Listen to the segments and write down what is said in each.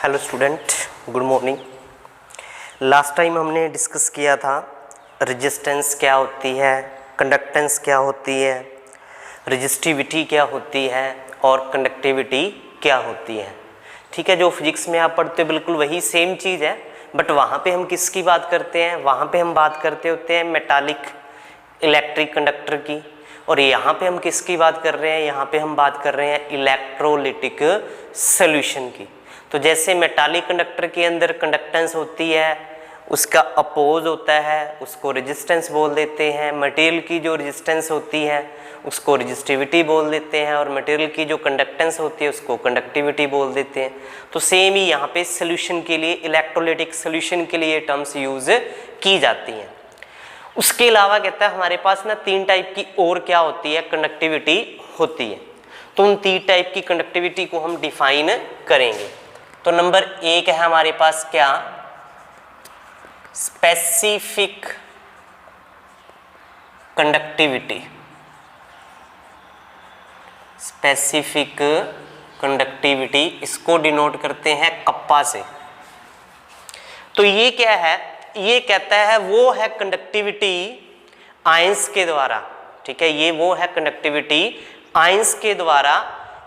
Hello student, good morning. Last time हमने discuss किया था रेजिस्टेंस क्या होती है, कंडक्टेंस क्या होती है, रेजिस्टिविटी क्या होती है और कंडक्टिविटी क्या होती है। ठीक है, जो फिजिक्स में आप पढ़ते हो बिल्कुल वही सेम चीज़ है, बट वहाँ पे हम किसकी बात करते हैं, वहाँ पे हम बात करते होते हैं मेटालिक इलेक्ट्रिक कंडक्टर की, और यहाँ पे हम किसकी बात कर रहे हैं, यहाँ पे हम बात कर रहे हैं इलेक्ट्रोलिटिक सॉल्यूशन की। तो जैसे मेटालिक कंडक्टर के अंदर कंडक्टेंस होती है, उसका अपोज होता है, उसको रेजिस्टेंस बोल देते हैं। मटेरियल की जो रेजिस्टेंस होती है उसको रेजिस्टिविटी बोल देते हैं, और मटेरियल की जो कंडक्टेंस होती है उसको कंडक्टिविटी बोल देते हैं। तो सेम ही यहाँ पे सॉल्यूशन के लिए, इलेक्ट्रोलिटिक सॉल्यूशन के लिए टर्म्स यूज की जाती हैं। उसके अलावा कहता है हमारे पास ना 3 टाइप की और क्या होती है, कंडक्टिविटी होती है। तो उन 3 टाइप की कंडक्टिविटी को हम डिफाइन करेंगे। तो नंबर 1 है हमारे पास क्या, स्पेसिफिक कंडक्टिविटी। स्पेसिफिक कंडक्टिविटी, इसको डिनोट करते हैं कप्पा से। तो ये क्या है, ये कहता है वो है कंडक्टिविटी आयंस के द्वारा। ठीक है, ये वो है कंडक्टिविटी आयंस के द्वारा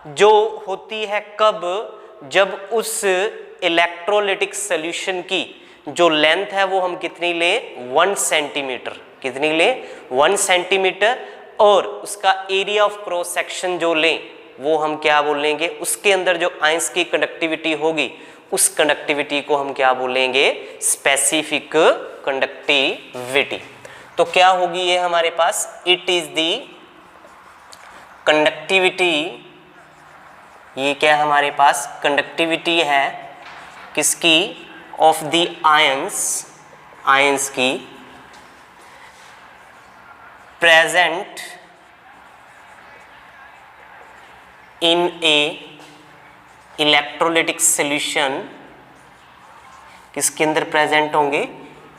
जो होती है कब, जब उस इलेक्ट्रोलिटिक सॉल्यूशन की जो लेंथ है वो हम कितनी ले, 1 सेंटीमीटर। कितनी ले, 1 सेंटीमीटर। और उसका एरिया ऑफ क्रॉस सेक्शन जो लें वो हम क्या बोलेंगे, उसके अंदर जो आयंस की कंडक्टिविटी होगी उस कंडक्टिविटी को हम क्या बोलेंगे, स्पेसिफिक कंडक्टिविटी। तो क्या होगी ये हमारे पास, इट इज दी कंडक्टिविटी, ये क्या हमारे पास कंडक्टिविटी है किसकी, ऑफ द आयंस, आयंस की present in A electrolytic solution. किसके अंदर प्रेजेंट होंगे,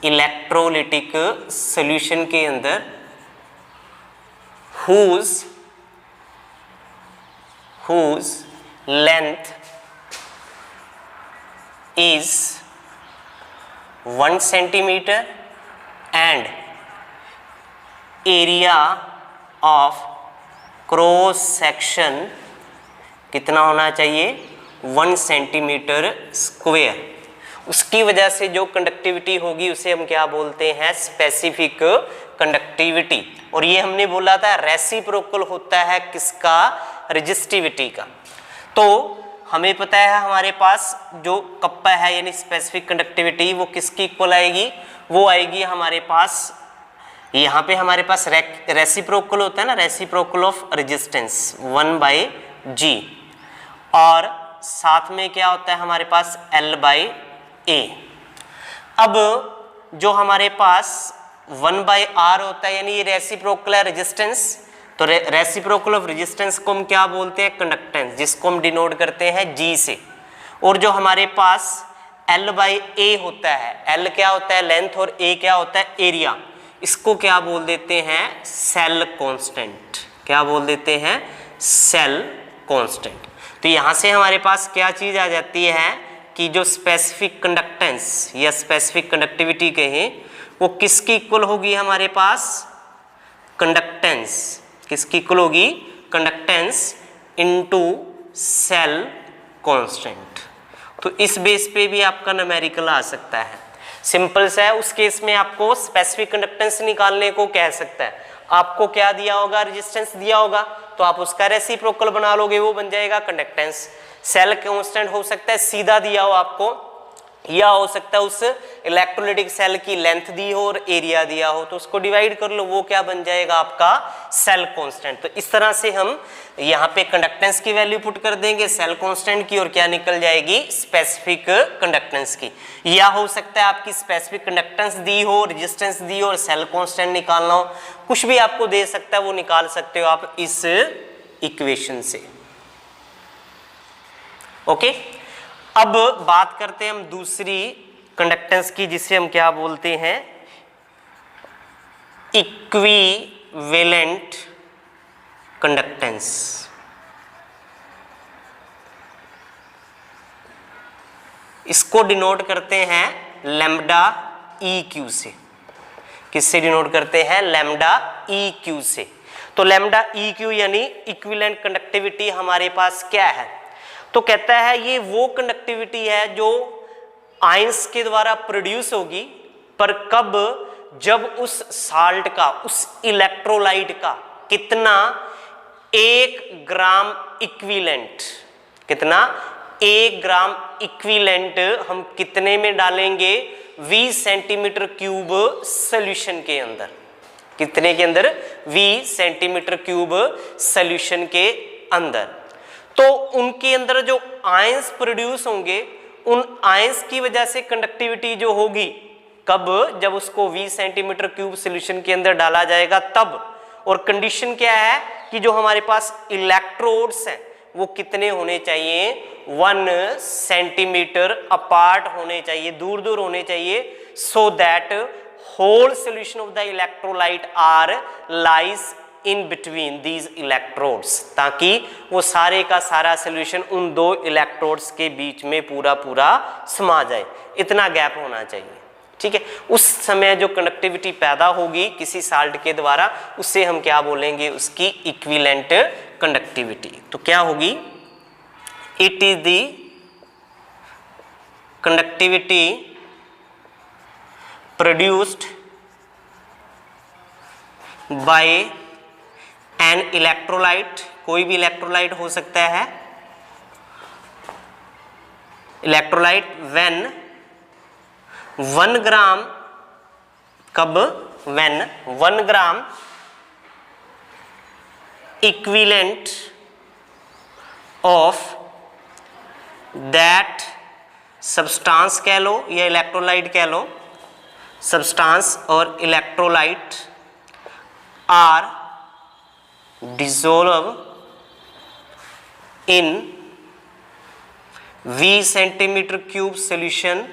इलेक्ट्रोलिटिक सॉल्यूशन के अंदर, whose length is 1 centimeter and area of cross section कितना होना चाहिए, 1 सेंटीमीटर स्क्वायर। उसकी वजह से जो कंडक्टिविटी होगी उसे हम क्या बोलते हैं, स्पेसिफिक कंडक्टिविटी। और ये हमने बोला था रेसिप्रोकल होता है किसका, रेजिस्टिविटी का। तो हमें पता है हमारे पास जो कप्पा है यानी स्पेसिफिक कंडक्टिविटी वो किसकी इक्वल आएगी, वो आएगी हमारे पास, यहाँ पे हमारे पास रेसिप्रोकल होता है ना, रेसिप्रोकल ऑफ रेजिस्टेंस 1/G, और साथ में क्या होता है हमारे पास L/A। अब जो हमारे पास 1/R होता है यानी ये रेसिप्रोकल है रेजिस्टेंस, तो रेसिप्रोकल ऑफ रेजिस्टेंस को हम क्या बोलते हैं, कंडक्टेंस, जिसको हम डिनोट करते हैं G से। और जो हमारे पास L/A होता है, L क्या होता है लेंथ और A क्या होता है एरिया, इसको क्या बोल देते हैं, सेल कांस्टेंट। क्या बोल देते हैं, सेल कांस्टेंट। तो यहाँ से हमारे पास क्या चीज आ जाती है कि जो स्पेसिफिक कंडक्टेंस या स्पेसिफिक कंडक्टिविटी कहें वो किसकी इक्वल होगी हमारे पास, कंडक्टेंस। किसकी इक्वल होगी, कंडक्टेंस इनटू सेल कांस्टेंट। तो इस बेस पे भी आपका न्यूमेरिकल आ सकता है, सिंपल सा है। उस केस में आपको स्पेसिफिक कंडक्टेंस निकालने को कह सकता है, आपको क्या दिया होगा, रेजिस्टेंस दिया होगा, तो आप उसका रेसिप्रोकल बना लोगे, वो बन जाएगा कंडक्टेंस। सेल कांस्टेंट हो सकता है सीधा दिया हो आपको, या हो सकता है उस इलेक्ट्रोलिटिक सेल की लेंथ दी हो और एरिया दिया हो, तो उसको डिवाइड कर लो, वो क्या बन जाएगा आपका सेल कांस्टेंट। तो इस तरह से हम यहाँ पे कंडक्टेंस की वैल्यू पुट कर देंगे सेल कांस्टेंट की, और क्या निकल जाएगी, स्पेसिफिक कंडक्टेंस की। या हो सकता है आपकी स्पेसिफिक कंडक्टेंस दी हो, रेजिस्टेंस दी हो और सेल कांस्टेंट निकालना हो, कुछ भी आपको दे सकता है, वो निकाल सकते हो आप इस इक्वेशन से। ओके, अब बात करते हैं हम दूसरी कंडक्टेंस की, जिसे हम क्या बोलते हैं, इक्विवेलेंट कंडक्टेंस। इसको डिनोट करते हैं लैम्डा ई क्यू से। किससे डिनोट करते हैं? लैम्डा ई क्यू से। तो लैम्डा ई क्यू यानी इक्विवेलेंट कंडक्टिविटी हमारे पास क्या है? तो कहता है ये वो कंडक्टिविटी है जो आयंस के द्वारा प्रोड्यूस होगी, पर कब? जब उस साल्ट का, उस इलेक्ट्रोलाइट का कितना 1 ग्राम इक्विवेलेंट, कितना 1 ग्राम इक्विवेलेंट हम कितने में डालेंगे? 20 सेंटीमीटर क्यूब सॉल्यूशन के अंदर। कितने के अंदर? 20 सेंटीमीटर क्यूब सॉल्यूशन के अंदर। तो उनके अंदर जो आयंस प्रोड्यूस होंगे, उन आयंस की वजह से कंडक्टिविटी जो होगी, कब? जब उसको 20 सेंटीमीटर क्यूब सॉल्यूशन के अंदर डाला जाएगा तब। और कंडीशन क्या है कि जो हमारे पास इलेक्ट्रोड्स हैं वो कितने होने चाहिए? 1 सेंटीमीटर अपार्ट होने चाहिए, दूर दूर होने चाहिए, so that whole solution of the electrolyte are lies in between these electrodes, ताकि वो सारे का सारा सॉल्यूशन उन दो इलेक्ट्रोड्स के बीच में पूरा पूरा समा जाए, इतना गैप होना चाहिए। ठीक है, उस समय जो कंडक्टिविटी पैदा होगी किसी साल्ट के द्वारा, उससे हम क्या बोलेंगे? उसकी इक्विवेलेंट कंडक्टिविटी। तो क्या होगी? It is the conductivity produced by an electrolyte, कोई भी इलेक्ट्रोलाइट हो सकता है, इलेक्ट्रोलाइट when 1 ग्राम, कब? when 1 gram equivalent of that substance कह लो या इलेक्ट्रोलाइट कह लो, सब्सटेंस और electrolyte are dissolve in 20 centimetre cube solution.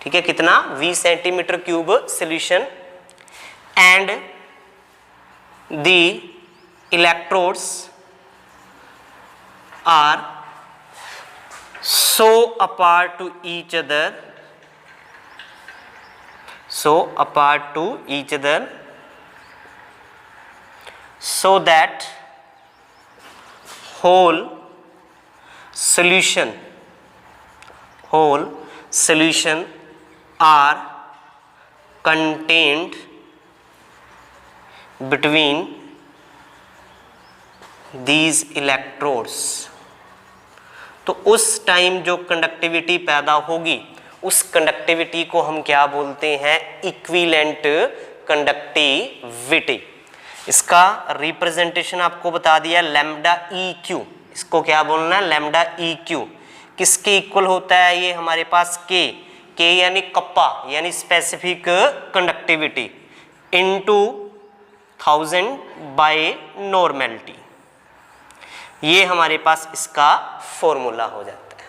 ठीक है, कितना? 20 centimetre cube solution. And the electrodes are so apart to each other, so apart to each other, so that whole solution are contained between these electrodes। तो उस time जो conductivity पैदा होगी, उस conductivity को हम क्या बोलते हैं? Equivalent conductivity. इसका रिप्रेजेंटेशन आपको बता दिया, लैम्डा ई क्यू। इसको क्या बोलना है? Lambda E Q. किसके इक्वल होता है ये? हमारे पास के यानी कप्पा यानी specific conductivity into 1000 by normality. ये हमारे पास इसका फॉर्मूला हो जाता है।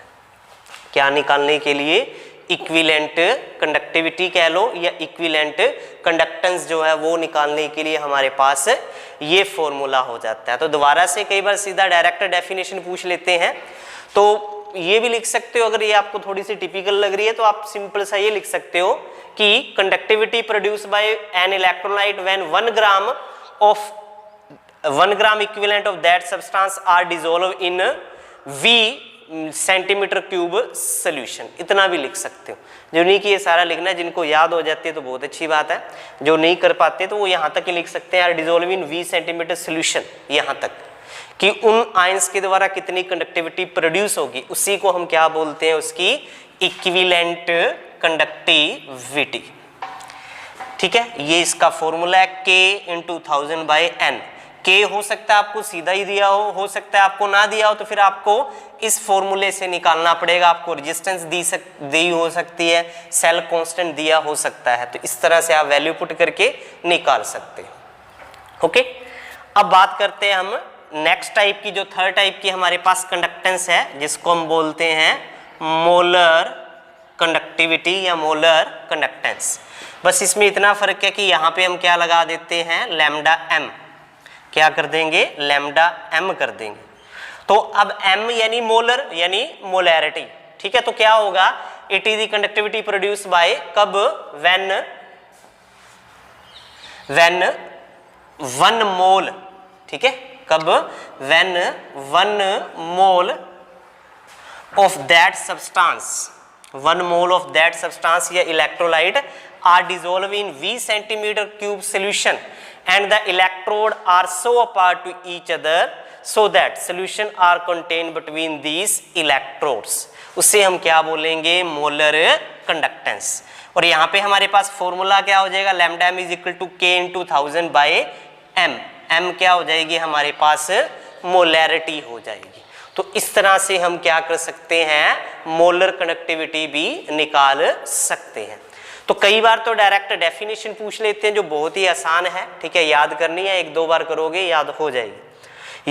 क्या निकालने के लिए? इक्विवेलेंट कंडक्टिविटी कह लो या इक्विवेलेंट कंडक्टेंस जो है वो निकालने के लिए हमारे पास ये फॉर्मूला हो जाता है। तो दोबारा से कई बार सीधा डायरेक्ट डेफिनेशन पूछ लेते हैं, तो ये भी लिख सकते हो। अगर ये आपको थोड़ी सी टिपिकल लग रही है तो आप सिंपल सा ये लिख सकते हो कि conductivity produce by an electrolyte when 1 gram equivalent of that substance are dissolve in V centimetre cube solution. इतना भी लिख सकते हो। जो नहीं कि ये सारा लिखना है, जिनको याद हो जाती है तो बहुत अच्छी बात है, जो नहीं कर पाते तो वो यहाँ तक ही लिख सकते हैं, are dissolve in V centimetre solution, यहाँ तक कि उन आयंस के द्वारा कितनी कंडक्टिविटी प्रोड्यूस होगी, उसी को हम क्या बोलते हैं? उसकी इक्विवेलेंट कंडक्टिविटी। ठीक है, ये इसका फॉर्मूला है K × 1000 बाय N। के हो सकता है आपको सीधा ही दिया हो सकता है आपको ना दिया हो, तो फिर आपको इस फॉर्मूले से निकालना पड़ेगा। आपको रेजिस्टेंस दी हो सकती है, सेल कांस्टेंट दिया हो सकता है, तो इस तरह से आप वैल्यू पुट करके निकाल सकते हो। ओके, अब बात करते हैं हम नेक्स्ट टाइप की, जो थर्ड टाइप की हमारे पास कंडक्टेंस है, जिसको हम बोलते हैं मोलर कंडक्टिविटी या मोलर कंडक्टेंस। बस इसमें इतना फर्क है कि यहाँ पे हम क्या लगा देते हैं? Lambda m। क्या कर देंगे? लैम्डा m कर देंगे। तो अब m यानी मोलर यानी मोलैरिटी, ठीक है। तो क्या होगा, it is the conductivity produce by कब, व्हेन 1 मोल, ठीक है, कब, when 1 mole of that substance, 1 mole of that substance या electrolyte are dissolve in V centimetre cube solution and the electrode are so apart to each other so that solution are contained between these electrodes, उससे हम क्या बोलेंगे, molar conductance. और यहाँ पे हमारे पास formula क्या हो जाएगा, lambda m is equal to k into 1000 by m, m क्या हो जाएगी हमारे पास, मोलैरिटी हो जाएगी। तो इस तरह से हम क्या कर सकते हैं, मोलर कंडक्टिविटी भी निकाल सकते हैं। तो कई बार तो डायरेक्ट डेफिनेशन पूछ लेते हैं जो बहुत ही आसान है, ठीक है, याद करनी है, 1-2 बार करोगे याद हो जाएगी।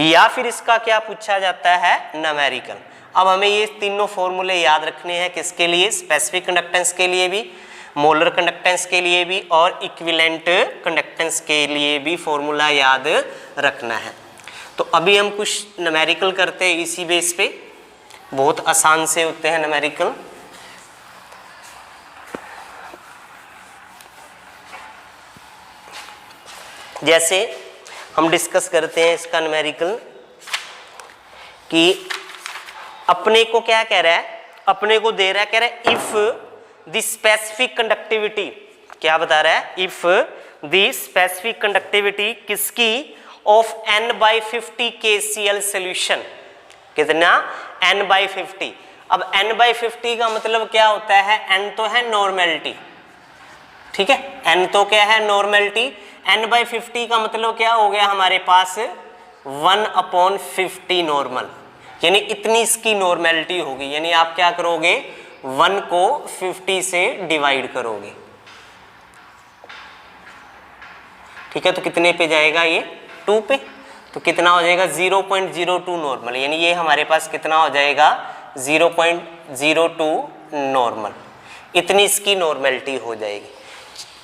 या फिर इसका क्या पूछा जाता है, न्यूमेरिकल। अब हमें ये तीनों फॉर्मूले याद रखने हैं, किसके लिए, स्पेसिफिक कंडक्टेंस के लिए भी, मोलर कंडक्टेंस के लिए भी और इक्विवेलेंट कंडक्टेंस के लिए भी फॉर्मूला याद रखना है। तो अभी हम कुछ न्यूमेरिकल करते हैं इसी बेस पे, बहुत आसान से होते हैं न्यूमेरिकल। जैसे हम डिस्कस करते हैं इसका न्यूमेरिकल कि अपने को क्या कह रहा है, अपने को दे रहा है, कह रहा है इफ द स्पेसिफिक कंडक्टिविटी, क्या बता रहा है, इफ द स्पेसिफिक कंडक्टिविटी किसकी, ऑफ n/50 KCl सॉल्यूशन, कितना, n/50। अब n/50 का मतलब क्या होता है, n तो है नॉर्मेलिटी, ठीक है, n तो क्या है, नॉर्मेलिटी, n/50 का मतलब क्या हो गया हमारे पास, 1/50 नॉर्मल, यानी इतनी इसकी नॉर्मेलिटी होगी। यानी आप क्या करोगे, 1 को 50 से डिवाइड करोगे, ठीक है। तो कितने पे जाएगा ये, 2 पे, तो कितना हो जाएगा 0.02 नॉर्मल, यानी ये हमारे पास कितना हो जाएगा 0.02 नॉर्मल, इतनी इसकी नॉर्मेलिटी हो जाएगी।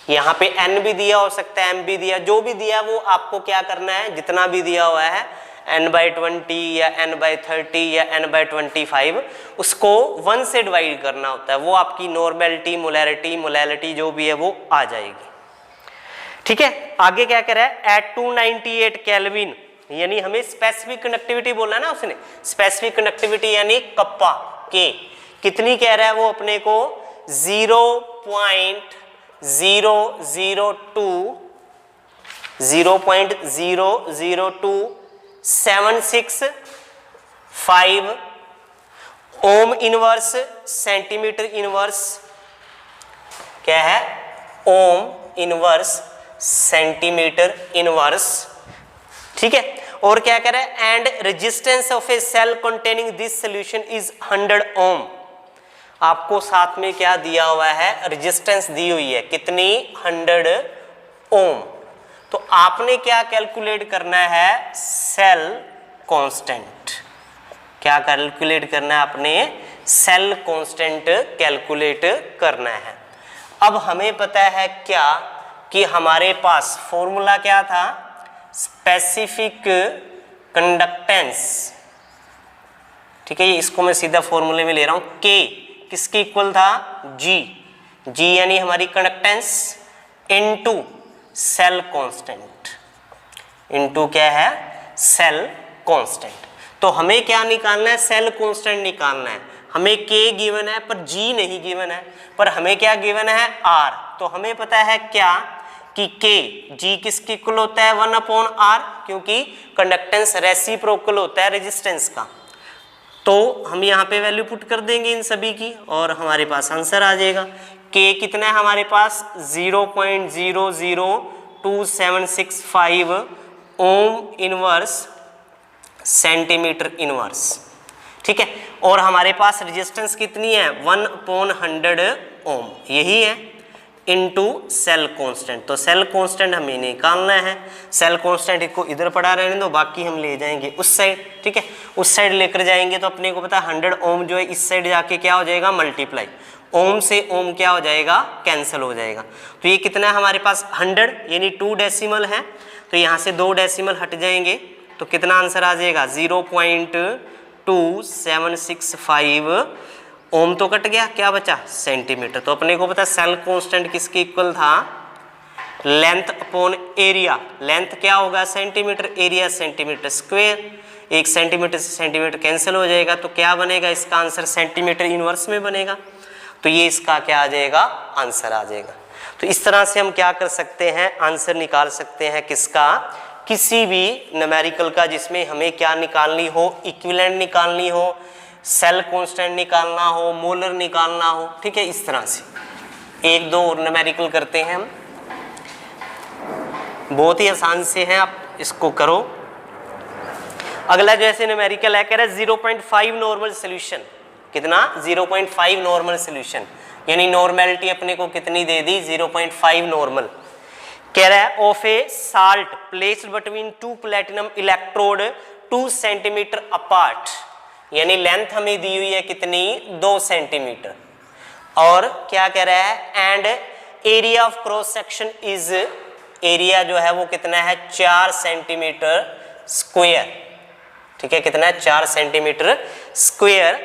यहाँ पे n भी दिया हो सकता है, m भी दिया, जो भी दिया वो आपको क्या करना है, जितना भी दिया हुआ है n/20 या n/30 या n/25 उसको 1 से डिवाइड करना होता है, वो आपकी नॉर्मेलिटी, मोलैरिटी जो भी है वो आ जाएगी, ठीक है। आगे क्या कह रहा है, एट 298 केल्विन, यानी हमें स्पेसिफिक कंडक्टिविटी बोला ना उसने, स्पेसिफिक कंडक्टिविटी यानी कप्पा के, कितनी कह रहा है वो अपने को, 0.002765 ओम इनवर्स सेंटीमीटर इनवर्स, क्या है, ओम इनवर्स सेंटीमीटर इनवर्स, ठीक है। और क्या कह रहा है, and resistance of a cell containing this solution is 100 ohm, आपको साथ में क्या दिया हुआ है, रेजिस्टेंस दी हुई है, कितनी, 100 ओम। तो आपने क्या कैलकुलेट करना है, सेल कांस्टेंट, क्या कैलकुलेट करना है आपने, सेल कांस्टेंट कैलकुलेट करना है। अब हमें पता है क्या कि हमारे पास फॉर्मूला क्या था, स्पेसिफिक कंडक्टेंस, ठीक है, ये इसको मैं सीधा फॉर्मूले में ले रहा हूं, K किसके इक्वल था, G यानी हमारी conductance into cell constant, into क्या है, सेल कांस्टेंट। तो हमें क्या निकालना है, सेल कांस्टेंट निकालना है। हमें K गिवन है पर G नहीं गिवन है, पर हमें क्या गिवन है, R। तो हमें पता है क्या कि G किसके इक्वल होता है, 1/R, क्योंकि कंडक्टेंस रेसिप्रोकल होता है रेजिस्टेंस का। तो हम यहाँ पे वैल्यू पुट कर देंगे इन सभी की और हमारे पास आंसर आ जाएगा। K कितना है हमारे पास, 0.00275 ओम इनवर्स सेंटीमीटर इनवर्स, ठीक है। और हमारे पास रेजिस्टेंस कितनी है, 1/100 ओम, यही है, इनटू सेल कांस्टेंट। तो सेल कांस्टेंट हमें निकालना है, सेल कांस्टेंट को इधर पड़ा रहने दो, बाकी हम ले जाएंगे उस साइड, ठीक है। उस साइड लेकर जाएंगे तो अपने को पता है 100 ओम जो है इस साइड जाके क्या हो जाएगा, मल्टीप्लाई, ओम से ओम क्या हो जाएगा, कैंसिल हो जाएगा। तो ये कितना है हमारे पास 100, यानी 2 डेसिमल है, तो यहाँ से 2 डेसिमल हट जाएंगे तो कितना आंसर आ जाएगा 0.2765 ओम तो कट गया, क्या बचा सेंटीमीटर। तो अपने को पता सेल कांस्टेंट किसके इक्वल था, लेंथ अपॉन एरिया। लेंथ क्या होगा centimetre, area centimetre square. 1 centimetre से सेंटीमीटर कैंसिल हो जाएगा, तो क्या बनेगा इसका आंसर सेंटीमीटर इनवर्स में बनेगा। तो ये इसका क्या आ जाएगा आंसर आ जाएगा। तो इस तरह से हम क्या कर सकते हैं, आंसर निकाल सकते हैं किसका, किसी भी न्यूमेरिकल का जिसमें हमें क्या निकालनी हो, इक्विवेलेंट निकालनी हो, सेल कांस्टेंट निकालना हो, मोलर निकालना हो। ठीक है, इस तरह से 1-2 और न्यूमेरिकल करते हैं हम, बहुत ही आसान से हैं, आप इसको करो। अगला जैसे न्यूमेरिकल है, कह रहा है 0.5 नॉर्मल सोल्यूशन। कितना 0.5 नॉर्मल सोल्यूशन, यानी नॉर्मेलिटी अपने को कितनी दे दी 0.5 नॉर्मल। कह रहा है of A salt placed between 2 platinum electrode 2 centimetre apart, यानी लेंथ हमें दी हुई है कितनी 2 सेंटीमीटर। और क्या कह रहा है, and area of cross section is, area जो है वो कितना है 4 सेंटीमीटर स्क्वायर। ठीक है, कितना है 4 सेंटीमीटर स्क्वायर।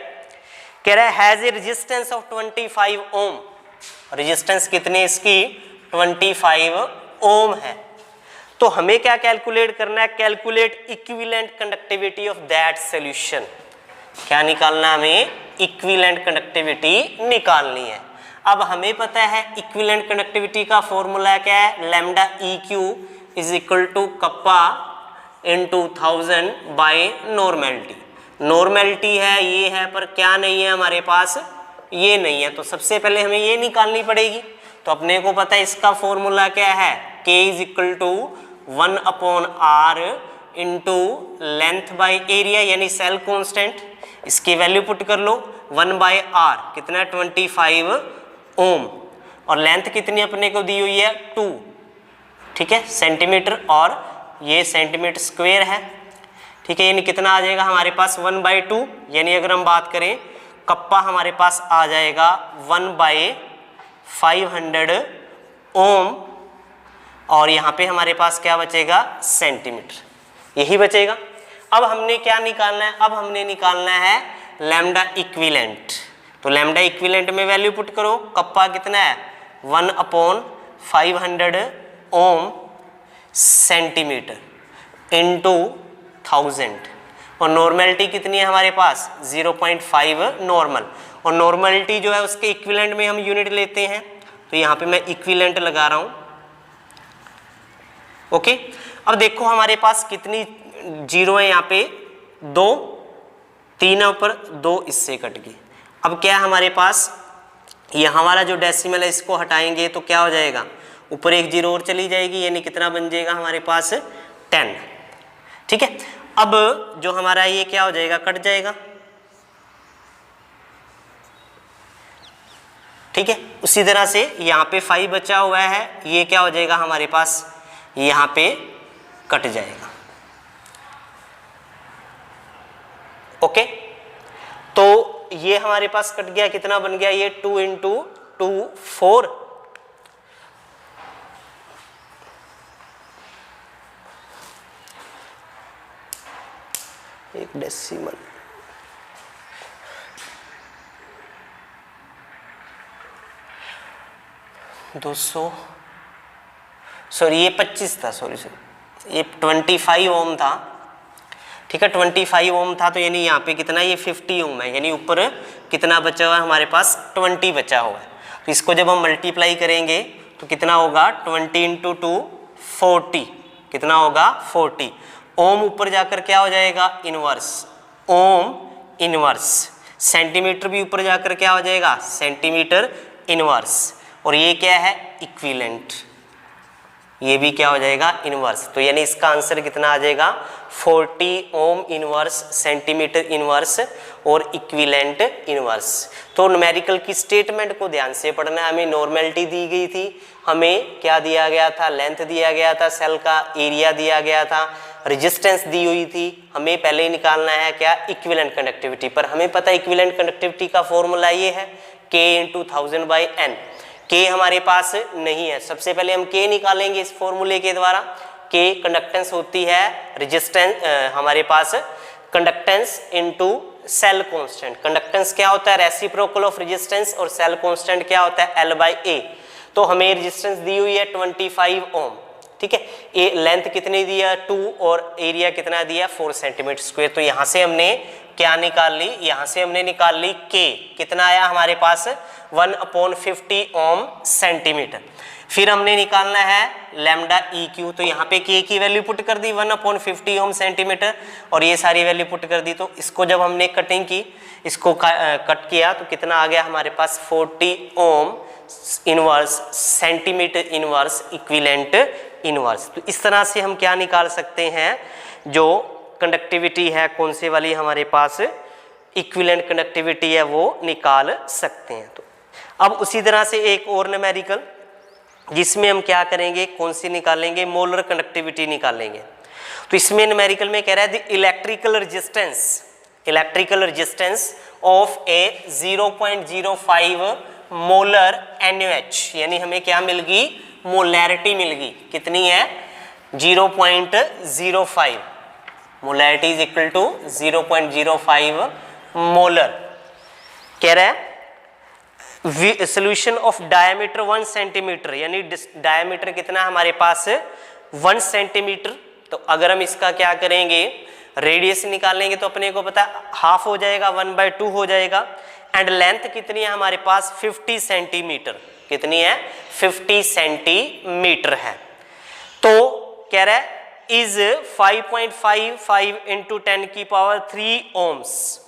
कह रहा है has a resistance of 25 ohm, resistance कितनी इसकी 25 ओम है। तो हमें क्या कैलकुलेट करना है, calculate equivalent conductivity of that solution. क्या निकालना है हमें, इक्विवेलेंट कंडक्टिविटी निकालनी है। अब हमें पता है इक्विवेलेंट कंडक्टिविटी का फॉर्मूला क्या है, lambda EQ is equal to kappa into 1000 by normality. Normality है ये है, पर क्या नहीं है हमारे पास, ये नहीं है। तो सबसे पहले हमें ये निकालनी पड़ेगी। तो अपने को पता है इसका फॉर्मूला क्या है, K is equal to 1/r into length by area, यानी सेल कांस्टेंट। इसकी वैल्यू पुट कर लो, 1/r कितना 25 ओम, और लेंथ कितनी अपने को दी हुई है 2, ठीक है सेंटीमीटर, और ये सेंटीमीटर स्क्वायर है। ठीक है, यानी कितना आ जाएगा हमारे पास 1/2, यानी अगर हम बात करें कप्पा हमारे पास आ जाएगा 1/500 ओम, और यहाँ पे हमारे पास क्या बचेगा सेंटीमीटर, यही बचेगा। अब हमने क्या निकालना है, अब हमने निकालना है लैम्डा इक्विवेलेंट। तो लैम्डा इक्विवेलेंट में वैल्यू पुट करो, कप्पा कितना है 1/500 ओम सेंटीमीटर इंटू 1000, और नॉर्मेलिटी कितनी है हमारे पास 0.5 नॉर्मल, और नॉर्मेलिटी जो है उसके इक्विवेलेंट में हम यूनिट लेते हैं। तो यहाँ पे मैं इक्विवेलेंट लगा रहा हूँ। ओके, अब देखो हमारे पास कितनी जीरो है, यहाँ पे 2, 3 है ऊपर, 2 इससे कट गई। अब क्या है हमारे पास, यहाँ वाला जो डेसिमल है इसको हटाएंगे तो क्या हो जाएगा, ऊपर 1 जीरो और चली जाएगी, यानी कितना बन जाएगा हमारे पास 10। ठीक है, अब जो हमारा ये क्या हो जाएगा, कट जाएगा। ठीक है, उसी तरह से यहाँ पे 5 बचा हुआ है, ये क्या हो जाएगा हमारे पास, यहाँ पे कट जाएगा। ओके, तो ये हमारे पास कट गया, कितना बन गया ये 2 × 2 4, एक डेसिमल, सॉरी ये 25 था, सॉरी ये 25 ओम था। ठीक है, 25 ओम था, तो यानी यहाँ पे कितना, ये 50 ओम है, यानी ऊपर कितना बचा हुआ है हमारे पास 20 बचा हुआ है। तो इसको जब हम मल्टीप्लाई करेंगे तो कितना होगा 20 × 2 40, कितना होगा 40। ओम ऊपर जाकर क्या हो जाएगा इनवर्स, ओम इनवर्स। सेंटीमीटर भी ऊपर जाकर क्या हो जाएगा सेंटीमीटर इनवर्स, और ये क्या है इक्विवेलेंट, ये भी क्या हो जाएगा इनवर्स। तो यानी इसका आंसर कितना आ जाएगा 40 ओम इनवर्स, सेंटीमीटर इनवर्स और इक्विवेलेंट इनवर्स। तो न्यूमेरिकल की स्टेटमेंट को ध्यान से पढ़ना है। हमें नॉर्मेलिटी दी गई थी, हमें क्या दिया गया था, लेंथ दिया गया था, सेल का एरिया दिया गया था, रेजिस्टेंस दी हुई थी। हमें पहले ही निकालना है क्या इक्विवेलेंट कंडक्टिविटी, पर हमें पता है इक्विवेलेंट कंडक्टिविटी का फॉर्मूला ये है K × 1000/n। K हमारे पास नहीं है, सबसे पहले हम K निकालेंगे इस फॉर्मूले के द्वारा। के कंडक्टेंस होती है रेजिस्टेंस, हमारे पास conductance into cell constant. Conductance क्या होता है, रेसिप्रोकल ऑफ रेजिस्टेंस, और सेल कांस्टेंट क्या होता है, L/A। तो हमें रेजिस्टेंस दी हुई है 25 ओम, ठीक है। ये लेंथ कितनी दिया 2 और एरिया कितना दिया 4 सेंटीमीटर स्क्वायर। तो यहाँ से हमने क्या निकाल ली, यहाँ से हमने निकाल ली K, कितना आया हमारे पास 1/50 ओम सेंटीमीटर। फिर हमने निकालना है लैम्डा EQ, तो यहाँ पे K की वैल्यू पुट कर दी 1/50 ओम सेंटीमीटर और ये सारी वैल्यू पुट कर दी। तो इसको जब हमने कटिंग की, इसको कट किया तो कितना आ गया हमारे पास 40 ohm inverse centimetre inverse equivalent inverse. तो इस तरह से हम क्या निकाल सकते हैं, जो कंडक्टिविटी है कौन से वाली हमारे पास इक्विवेलेंट कंडक्टिविटी है वो निकाल सकते हैं। तो अब उसी तरह से एक और न्यूमेरिकल जिसमें हम क्या करेंगे, कौन सी निकालेंगे, मोलर कंडक्टिविटी निकालेंगे। तो इसमें न्यूमेरिकल में कह रहा है the electrical resistance of A 0.05 molar NaOH, यानी हमें क्या मिल गई, मोलैरिटी मिल गई, कितनी है 0.05, molarity is equal to 0.05 molar. कह रहा है सोल्यूशन ऑफ डायमीटर 1 सेंटीमीटर, यानी डायमीटर कितना हमारे पास 1 सेंटीमीटर। तो अगर हम इसका क्या करेंगे, रेडियस निकालेंगे तो अपने को पता हाफ हो जाएगा, 1/2 हो जाएगा। एंड लेंथ कितनी है हमारे पास 50 सेंटीमीटर, कितनी है 50 सेंटीमीटर है। तो कह रहा है इज 5.55 इंटू 10³ ओम्स,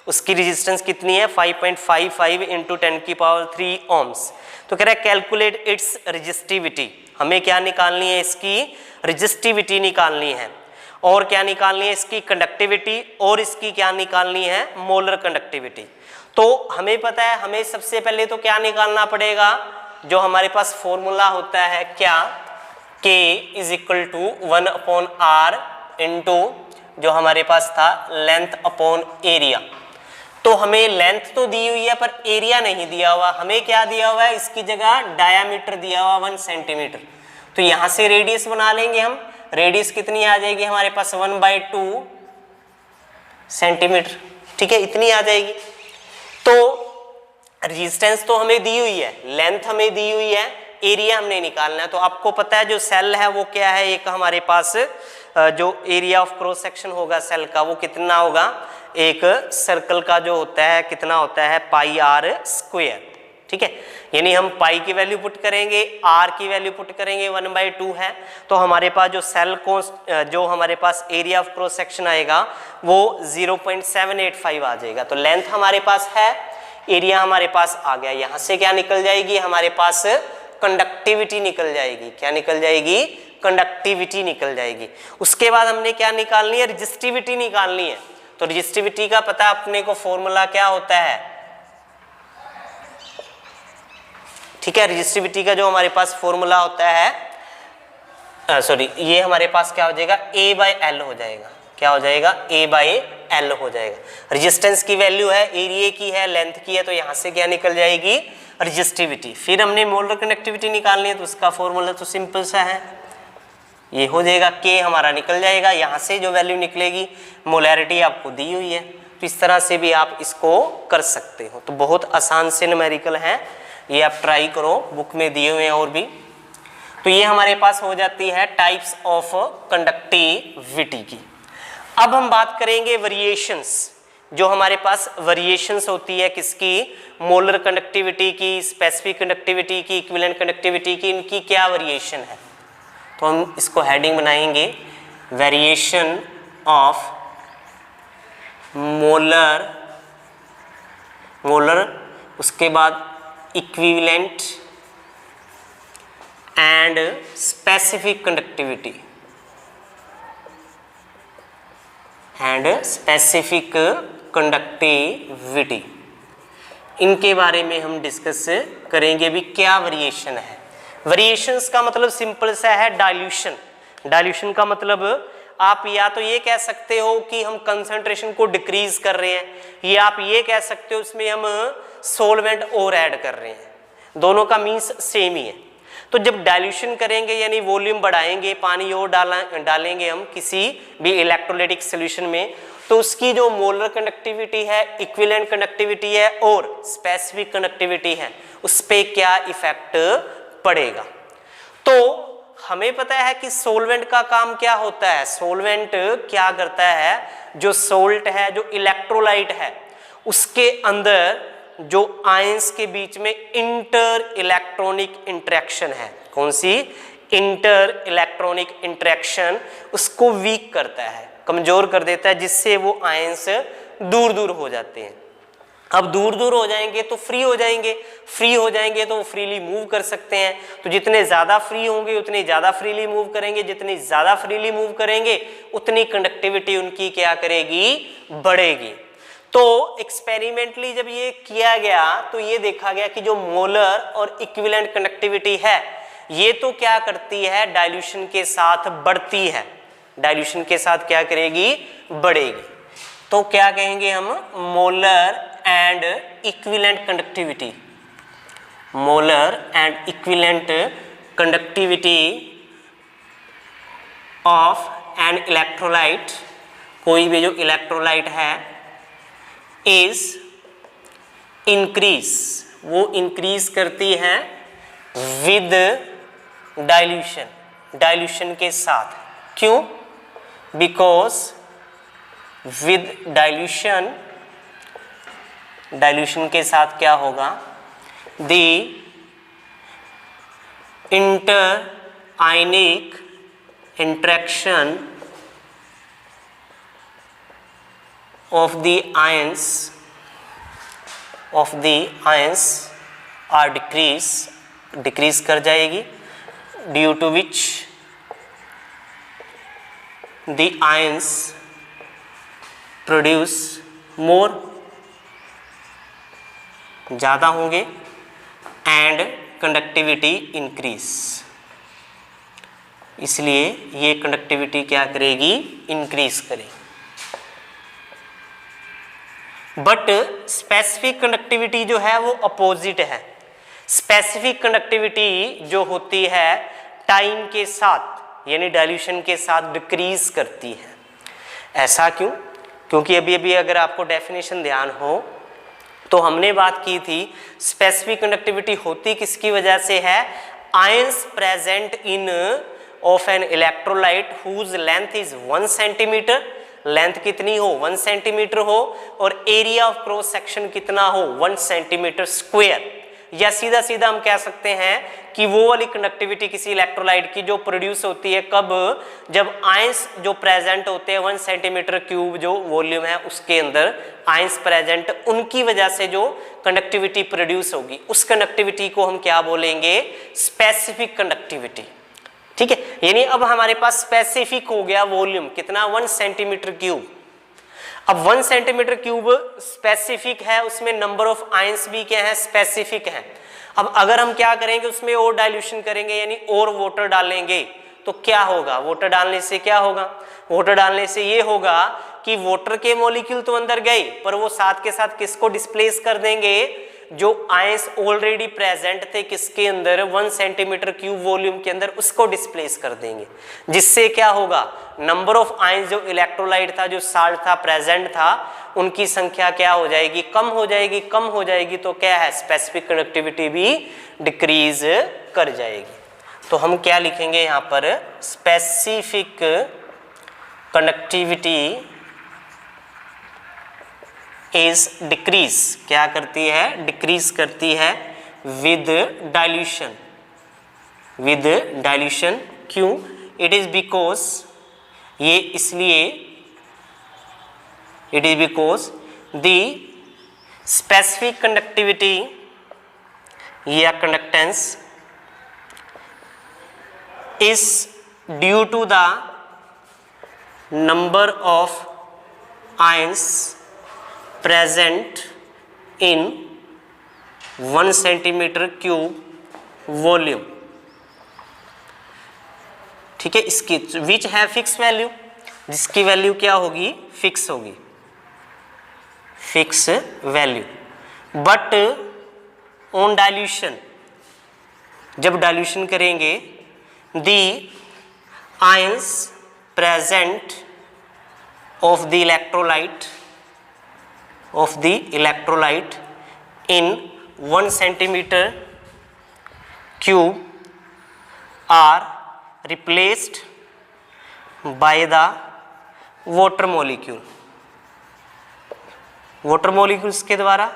उसकी रेजिस्टेंस कितनी है 5.55 इंटू 10³ ओम्स। तो कह रहा है कैलकुलेट इट्स रेजिस्टिविटी, हमें क्या निकालनी है, इसकी रेजिस्टिविटी निकालनी है, और क्या निकालनी है इसकी कंडक्टिविटी, और इसकी क्या निकालनी है मोलर कंडक्टिविटी। तो हमें पता है हमें सबसे पहले तो क्या निकालना पड़ेगा, जो हमारे पास फॉर्मूला होता है क्या, K is equal to 1/R into जो हमारे पास था लेंथ अपॉन एरिया। तो हमें लेंथ तो दी हुई है पर एरिया नहीं दिया हुआ, हमें क्या दिया हुआ है, इसकी जगह डायामीटर दिया हुआ 1 सेंटीमीटर। तो यहाँ से रेडियस बना लेंगे हम, रेडियस कितनी आ जाएगी हमारे पास 1/2 सेंटीमीटर, ठीक है, इतनी आ जाएगी। तो रेजिस्टेंस तो हमें दी हुई है, लेंथ हमें दी हुई है, एरिया हमने निकालना है। तो आपको पता है जो सेल है वो क्या है, एक हमारे पास जो एरिया ऑफ क्रॉस सेक्शन होगा सेल का वो कितना होगा, एक सर्कल का जो होता है कितना होता है πr², ठीक है। यानी हम पाई की वैल्यू पुट करेंगे, r की वैल्यू पुट करेंगे 1/2 है। तो हमारे पास जो सेल को जो हमारे पास एरिया ऑफ क्रॉस सेक्शन आएगा वो 0.785 आ जाएगा। तो लेंथ हमारे पास है, एरिया हमारे पास आ गया, यहाँ से क्या निकल जाएगी हमारे पास कंडक्टिविटी निकल जाएगी, क्या निकल जाएगी, कंडक्टिविटी निकल जाएगी। उसके बाद हमने क्या निकालनी है, रेजिस्टिविटी निकालनी है। तो रेजिस्टिविटी का पता अपने को फॉर्मूला क्या होता है, ठीक है, रेजिस्टिविटी का जो हमारे पास फॉर्मूला होता है, सॉरी ये हमारे पास क्या हो जाएगा A/L हो जाएगा, क्या हो जाएगा A/L हो जाएगा। रेजिस्टेंस की वैल्यू है, एरिया की है, लेंथ की है, तो यहाँ से क्या निकल जाएगी रेजिस्टिविटी। फिर हमने मोलर कंडक्टिविटी निकालनी है, तो उसका फॉर्मूला तो सिंपल सा है, ये हो जाएगा K हमारा निकल जाएगा, यहाँ से जो वैल्यू निकलेगी मोलैरिटी आपको दी हुई है। तो इस तरह से भी आप इसको कर सकते हो। तो बहुत आसान से न्यूमेरिकल है, ये आप ट्राई करो, बुक में दिए हुए हैं और भी। तो ये हमारे पास हो जाती है टाइप्स ऑफ कंडक्टिविटी की। अब हम बात करेंगे वेरिएशंस, जो हमारे पास वेरिएशंस होती है किसकी, मोलर कंडक्टिविटी की, स्पेसिफिक कंडक्टिविटी की, इक्विवेलेंट कंडक्टिविटी की, इनकी क्या वेरिएशन है। तो हम इसको हेडिंग बनाएंगे वेरिएशन ऑफ मोलर, उसके बाद इक्विवेलेंट एंड स्पेसिफिक कंडक्टिविटी इनके बारे में हम डिस्कस करेंगे भी क्या वेरिएशन है। वेरिएशंस का मतलब सिंपल सा है डाइल्यूशन। डाइल्यूशन का मतलब आप या तो ये कह सकते हो कि हम कंसंट्रेशन को डिक्रीज कर रहे हैं, या आप ये कह सकते हो उसमें हम सोलवेंट और ऐड कर रहे हैं, दोनों का मीन्स सेम ही है। तो जब डाइल्यूशन करेंगे यानी वॉल्यूम बढ़ाएंगे, पानी और डालेंगे हम किसी भी इलेक्ट्रोलाइटिक सॉल्यूशन में, तो उसकी जो मोलर कंडक्टिविटी है, इक्विवेलेंट कंडक्टिविटी है और स्पेसिफिक कंडक्टिविटी है, उस पे क्या इफेक्ट पड़ेगा। तो हमें पता है कि सोलवेंट का काम क्या होता है, सोलवेंट क्या करता है, जो सोल्ट है, जो इलेक्ट्रोलाइट है, उसके अंदर जो आयंस के बीच में इंटर इलेक्ट्रॉनिक इंटरेक्शन है, कौन सी, इंटर इलेक्ट्रॉनिक इंटरेक्शन, उसको वीक करता है, कमजोर कर देता है, जिससे वो आयंस दूर दूर हो जाते हैं। अब दूर दूर हो जाएंगे तो फ्री हो जाएंगे, फ्री हो जाएंगे तो फ्रीली मूव कर सकते हैं। तो जितने ज़्यादा फ्री होंगे उतने ज़्यादा फ्रीली मूव करेंगे, जितनी ज़्यादा फ्रीली मूव करेंगे उतनी कंडक्टिविटी उनकी क्या करेगी, बढ़ेगी। तो एक्सपेरिमेंटली जब ये किया गया तो ये देखा गया कि जो मोलर और इक्विवेलेंट कंडक्टिविटी है ये तो क्या करती है, डाइल्यूशन के साथ बढ़ती है, डाइल्यूशन के साथ क्या करेगी, बढ़ेगी। तो क्या कहेंगे हम, molar and equivalent conductivity, molar and equivalent conductivity of an electrolyte, कोई भी जो इलेक्ट्रोलाइट है, इज इंक्रीज, वो इंक्रीज करती है विद डाइल्यूशन, डाइल्यूशन के साथ। क्यों, बिकॉज विद डाइल्यूशन, डाइल्यूशन के साथ क्या होगा, the inter ionic interaction of the ions are decrease कर जाएगी, due to which the ions produce more, ज़्यादा होंगे, and conductivity increase, इसलिए ये कंडक्टिविटी क्या करेगी, इंक्रीज करेगी। बट स्पेसिफिक कंडक्टिविटी जो है वो अपोजिट है। स्पेसिफिक कंडक्टिविटी जो होती है टाइम के साथ यानी डाइल्यूशन के साथ डिक्रीज करती है। ऐसा क्यों, क्योंकि अभी अभी अगर आपको डेफिनेशन ध्यान हो तो हमने बात की थी स्पेसिफिक कंडक्टिविटी होती किसकी वजह से है, ions present in of an electrolyte whose length is 1 centimetre, length कितनी हो, 1 सेंटीमीटर हो, और एरिया ऑफ क्रॉस सेक्शन कितना हो, 1 सेंटीमीटर स्क्वायर। या सीधा सीधा हम कह सकते हैं कि वो वाली कंडक्टिविटी किसी इलेक्ट्रोलाइट की जो प्रोड्यूस होती है कब, जब आयंस जो प्रेजेंट होते हैं 1 सेंटीमीटर क्यूब जो वॉल्यूम है उसके अंदर आयंस प्रेजेंट, उनकी वजह से जो कंडक्टिविटी प्रोड्यूस होगी उस कंडक्टिविटी को हम क्या बोलेंगे, स्पेसिफिक कंडक्टिविटी। ठीक है, यानी अब हमारे पास स्पेसिफिक हो गया वॉल्यूम कितना, 1 सेंटीमीटर क्यूब। अब 1 सेंटीमीटर क्यूब स्पेसिफिक है, उसमें नंबर ऑफ आयंस भी क्या है, स्पेसिफिक है। अब अगर हम क्या करेंगे, उसमें और डाइल्यूशन करेंगे यानी और वाटर डालेंगे तो क्या होगा, वाटर डालने से क्या होगा, वाटर डालने से ये होगा कि वाटर के मॉलिक्यूल तो अंदर गए पर वो साथ के साथ किसको डिस्प्लेस कर देंगे, जो आयंस ऑलरेडी प्रेजेंट थे किसके अंदर, 1 सेंटीमीटर क्यूब वॉल्यूम के अंदर, उसको डिस्प्लेस कर देंगे। जिससे क्या होगा, नंबर ऑफ आयंस जो इलेक्ट्रोलाइट था, जो साल्ट था, प्रेजेंट था, उनकी संख्या क्या हो जाएगी, कम हो जाएगी। कम हो जाएगी तो क्या है, स्पेसिफिक कंडक्टिविटी भी डिक्रीज कर जाएगी। तो हम क्या लिखेंगे यहाँ पर, स्पेसिफिक कंडक्टिविटी इज डिक्रीज, क्या करती है, डिक्रीज करती है विद डाइल्यूशन, विद डाइल्यूशन। क्यों, इट इज बिकॉज, ये इसलिए, it is because the specific conductivity या conductance is due to the number of ions present in 1 centimetre cube volume. ठीक है, इसकी विच है फिक्स वैल्यू, जिसकी वैल्यू क्या होगी, फिक्स होगी, fix value. But on dilution, जब डाइल्यूशन करेंगे the ions present of the electrolyte in 1 centimeter cube are replaced by the water molecules के द्वारा,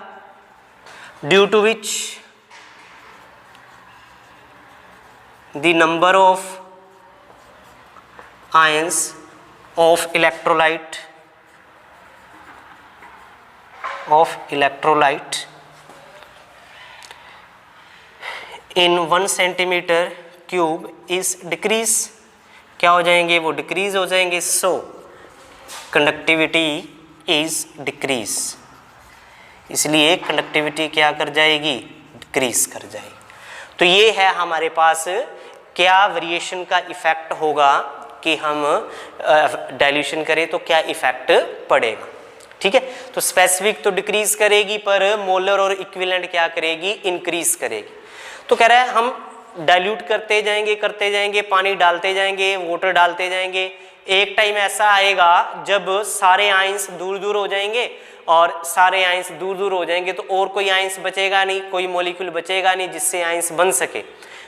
due to which the number of ions of electrolyte in 1 centimeter cube is decrease, क्या हो जाएंगे, वो decrease हो जाएंगे. सो conductivity is decrease, इसलिए conductivity क्या कर जाएगी, डिक्रीज कर जाएगी. तो ये है हमारे पास क्या वेरिएशन का इफेक्ट होगा कि हम डाइल्यूशन करें तो क्या इफेक्ट पड़ेगा. ठीक है, तो स्पेसिफिक तो डिक्रीज करेगी पर मोलर और इक्विवेलेंट क्या करेगी, इंक्रीज करेगी. तो कह रहा है हम डाइल्यूट करते जाएंगे, पानी डालते जाएंगे, वाटर डालते जाएंगे. एक टाइम ऐसा आएगा जब सारे आयंस दूर दूर हो जाएंगे, और सारे आयंस दूर दूर हो जाएंगे तो और कोई आयंस बचेगा नहीं, कोई मॉलिक्यूल बचेगा नहीं जिससे आयंस बन सके.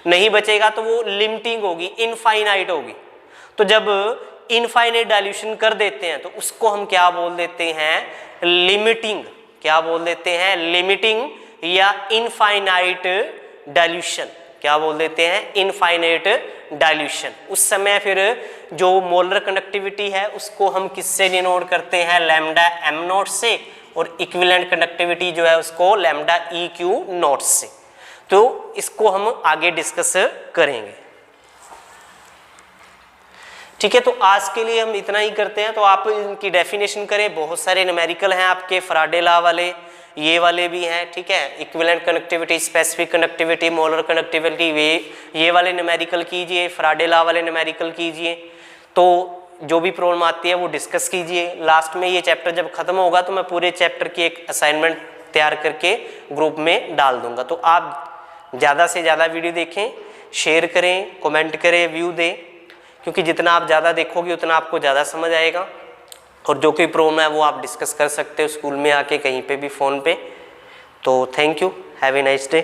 नहीं बचेगा तो वो लिमिटिंग होगी, इनफाइनाइट होगी. तो जब इनफाइनाइट डाइल्यूशन कर देते हैं तो उसको हम क्या बोल देते हैं, लिमिटिंग. क्या बोल देते हैं, लिमिटिंग या इनफाइनाइट डाइल्यूशन. क्या बोल देते हैं, इनफाइनाइट डाइल्यूशन. उस समय फिर जो मोलर कंडक्टिविटी है उसको हम किससे डिनोट करते हैं, लैम्डा एम नॉट से, और इक्विवेलेंट कंडक्टिविटी जो है उसको लैम्डा ई क्यू नॉट से. तो इसको हम आगे डिस्कस करेंगे. ठीक है, तो आज के लिए हम इतना ही करते हैं. तो आप इनकी डेफिनेशन करें, बहुत सारे न्यूमेरिकल हैं आपके, फैराडे लॉ वाले, ये वाले भी हैं. ठीक है, equivalent conductivity, specific conductivity, molar conductivity, ये वाले न्यूमेरिकल कीजिए, फैराडे लॉ वाले न्यूमेरिकल कीजिए. तो जो भी प्रॉब्लम आती है वो डिस्कस कीजिए. लास्ट में ये चैप्टर जब खत्म होगा तो मैं पूरे चैप्टर की एक असाइनमेंट तैयार करके ग्रुप में डाल दूंगा. तो आप ज़्यादा से ज़्यादा वीडियो देखें, शेयर करें, कमेंट करें, व्यू दें, क्योंकि जितना आप ज़्यादा देखोगे उतना आपको ज़्यादा समझ आएगा. और जो कोई प्रॉब्लम है वो आप डिस्कस कर सकते हो स्कूल में आके, कहीं पे भी, फ़ोन पे. तो thank you, have a nice day.